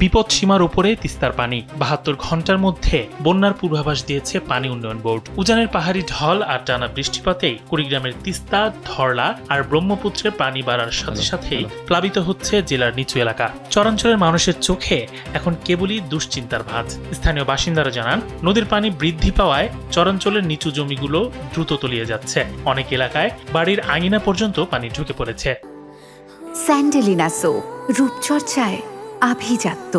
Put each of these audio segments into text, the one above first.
বিপদ সীমার উপরে তিস্তার পানি। ৭২ ঘন্টার মধ্যে বন্যার পূর্বাভাস দিয়েছে পানি উন্নয়ন বোর্ড। উজানের পাহাড়ি ঢল আর টানা বৃষ্টিপাতেই কুড়িগ্রামের তিস্তা, ধরলা আর ব্রহ্মপুত্রের পানি বাড়ার সাথে সাথেই প্লাবিত হচ্ছে জেলার নিচু এলাকা। চরাঞ্চলের মানুষের চোখে এখন কেবলই দুশ্চিন্তার ভাঁজ। স্থানীয় বাসিন্দারা জানান, নদীর পানি বৃদ্ধি পাওয়ায় চরাঞ্চলের নিচু জমিগুলো দ্রুত তলিয়ে যাচ্ছে। অনেক এলাকায় বাড়ির আঙিনা পর্যন্ত পানি ঢুকে পড়েছে। স্যান্ডেলিনা সো, রূপচর্চায় আভিজাত্য।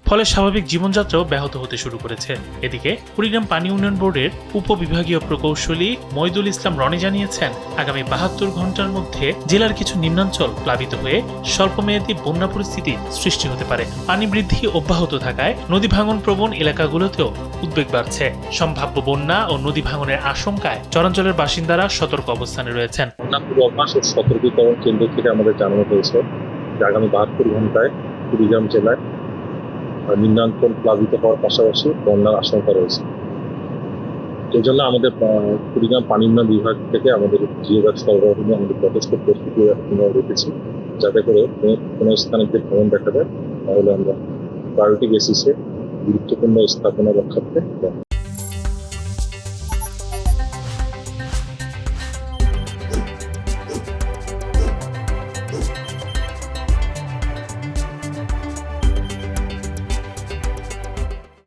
ফলে স্বাভাবিক জীবনযাত্রাও ব্যাহত হতে শুরু করেছে। এদিকে কুড়িগ্রাম পানি উন্নয়ন বোর্ডের উপবিভাগীয় প্রকৌশলী মইদুল ইসলাম রনি জানিয়েছেন, আগামী ৭২ ঘন্টার মধ্যে জেলার কিছু নিম্নাঞ্চল প্লাবিত হয়ে স্বল্পমেয়াদী বন্যা পরিস্থিতি সৃষ্টি হতে পারে। পানি বৃদ্ধি অব্যাহত থাকায় নদী ভাঙন প্রবণ এলাকাগুলোতেও উদ্বেগ বাড়ছে। সম্ভাব্য বন্যা ও নদী ভাঙনের আশঙ্কায় চরাঞ্চলের বাসিন্দারা সতর্ক অবস্থানে রয়েছেন। বন্যা পূর্বাভাস ও সতর্কীকরণ কেন্দ্র থেকে আমাদের জানানো হয়েছে যে আগামী ৭২ ঘন্টায় কুড়িগ্রাম জেলায় নিম্নাঞ্চল প্লাবিত হওয়ার পাশাপাশি বন্যার আশঙ্কা রয়েছে। এই জন্য আমাদের কুড়িগ্রাম পানি উন্নয়ন বিভাগ থেকে আমাদের জিওব্যাগ সরবরাহ নিয়ে আমাদের যথেষ্ট প্রস্তুতি রেখেছি, যাতে করে কোনো স্থানে যে ভ্রমণ দেখা যায় তাহলে আমরা প্রায়োরিটি বেসিসে গুরুত্বপূর্ণ স্থাপনা রক্ষার্থে